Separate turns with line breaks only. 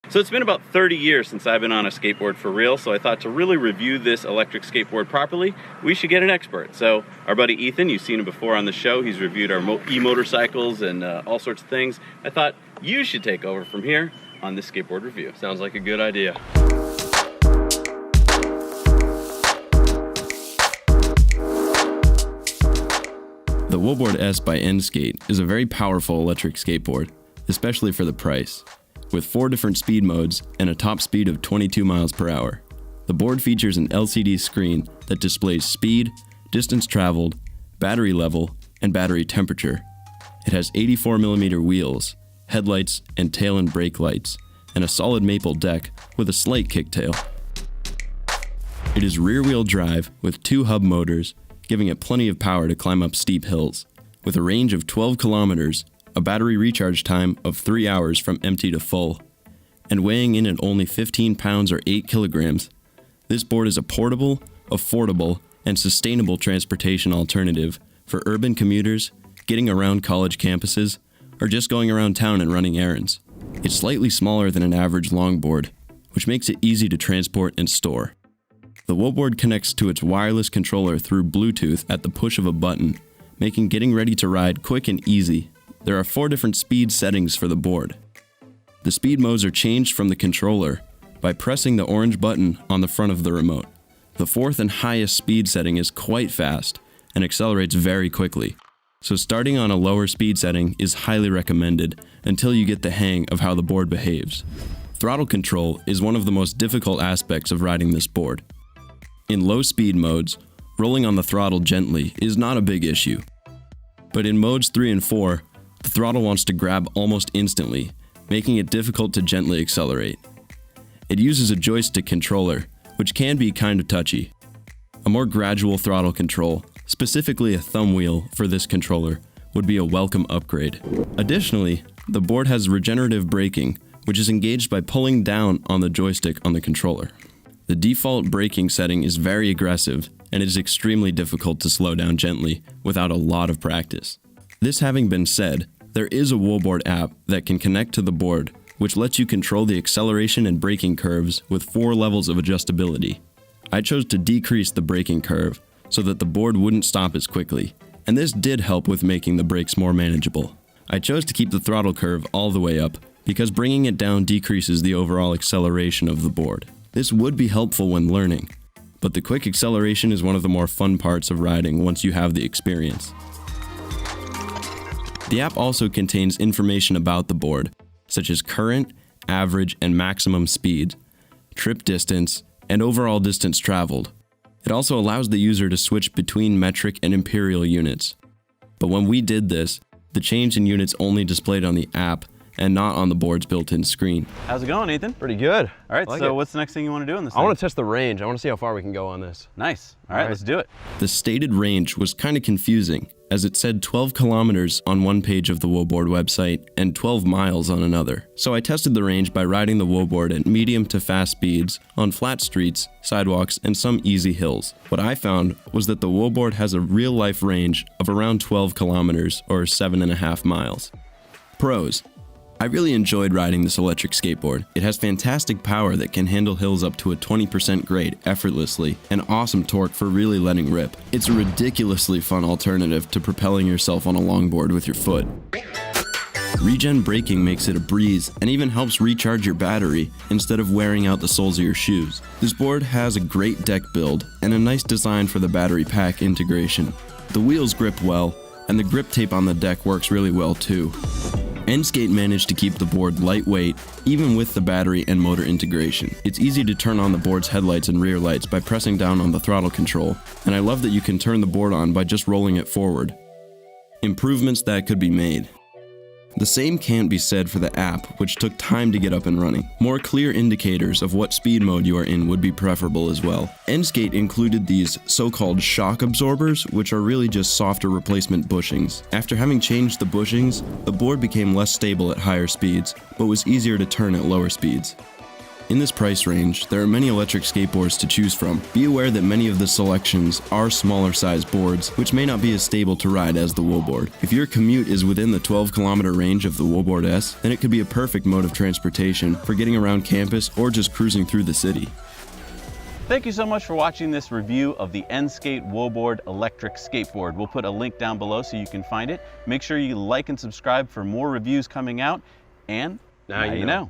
So it's been about 30 years since I've been on a skateboard for real, so I thought to really review this electric skateboard properly, we should get an expert. So our buddy Ethan, you've seen him before on the show, he's reviewed our e-motorcycles and all sorts of things. I thought you should take over from here on this skateboard review.
Sounds like a good idea.
The woboard-s by enSkate is a very powerful electric skateboard, especially for the price. With 4 different speed modes and a top speed of 22 miles per hour. The board features an LCD screen that displays speed, distance traveled, battery level, and battery temperature. It has 84mm wheels, headlights and tail and brake lights, and a solid maple deck with a slight kicktail. It is rear-wheel drive with 2 hub motors, giving it plenty of power to climb up steep hills. With a range of 12 kilometers, a battery recharge time of 3 hours from empty to full, and weighing in at only 15 pounds or 8 kilograms, this board is a portable, affordable, and sustainable transportation alternative for urban commuters, getting around college campuses, or just going around town and running errands. It's slightly smaller than an average longboard, which makes it easy to transport and store. The woboard connects to its wireless controller through Bluetooth at the push of a button, making getting ready to ride quick and easy. There are 4 different speed settings for the board. The speed modes are changed from the controller by pressing the orange button on the front of the remote. The 4th and highest speed setting is quite fast and accelerates very quickly, so starting on a lower speed setting is highly recommended until you get the hang of how the board behaves. Throttle control is one of the most difficult aspects of riding this board. In low speed modes, rolling on the throttle gently is not a big issue. But in modes 3 and 4, the throttle wants to grab almost instantly, making it difficult to gently accelerate. It uses a joystick controller, which can be kind of touchy. A more gradual throttle control, specifically a thumb wheel for this controller, would be a welcome upgrade. Additionally, the board has regenerative braking, which is engaged by pulling down on the joystick on the controller. The default braking setting is very aggressive, and it is extremely difficult to slow down gently without a lot of practice. This having been said, there is a woboard app that can connect to the board, which lets you control the acceleration and braking curves with 4 levels of adjustability. I chose to decrease the braking curve so that the board wouldn't stop as quickly, and this did help with making the brakes more manageable. I chose to keep the throttle curve all the way up because bringing it down decreases the overall acceleration of the board. This would be helpful when learning, but the quick acceleration is one of the more fun parts of riding once you have the experience. The app also contains information about the board, such as current, average, and maximum speed, trip distance, and overall distance traveled. It also allows the user to switch between metric and imperial units. But when we did this, the change in units only displayed on the app and not on the board's built-in screen.
How's it going, Ethan?
Pretty good.
All right, so what's the next thing you want to do on this thing?
I want to test the range. I want to see how far we can go on this.
Nice. All right, let's do it.
The stated range was kind of confusing, as it said 12 kilometers on one page of the woboard website and 12 miles on another. So I tested the range by riding the woboard at medium to fast speeds on flat streets, sidewalks, and some easy hills. What I found was that the woboard has a real-life range of around 12 kilometers or 7.5 miles. Pros. I really enjoyed riding this electric skateboard. It has fantastic power that can handle hills up to a 20% grade effortlessly, and awesome torque for really letting rip. It's a ridiculously fun alternative to propelling yourself on a longboard with your foot. Regen braking makes it a breeze and even helps recharge your battery instead of wearing out the soles of your shoes. This board has a great deck build and a nice design for the battery pack integration. The wheels grip well, and the grip tape on the deck works really well too. enSkate managed to keep the board lightweight, even with the battery and motor integration. It's easy to turn on the board's headlights and rear lights by pressing down on the throttle control, and I love that you can turn the board on by just rolling it forward. Improvements that could be made. The same can't be said for the app, which took time to get up and running. More clear indicators of what speed mode you are in would be preferable as well. enSkate included these so-called shock absorbers, which are really just softer replacement bushings. After having changed the bushings, the board became less stable at higher speeds, but was easier to turn at lower speeds. In this price range, there are many electric skateboards to choose from. Be aware that many of the selections are smaller sized boards, which may not be as stable to ride as the woboard. If your commute is within the 12-kilometer range of the woboard-s, then it could be a perfect mode of transportation for getting around campus or just cruising through the city.
Thank you so much for watching this review of the enSkate Woboard electric skateboard. We'll put a link down below so you can find it. Make sure you like and subscribe for more reviews coming out, and now you know.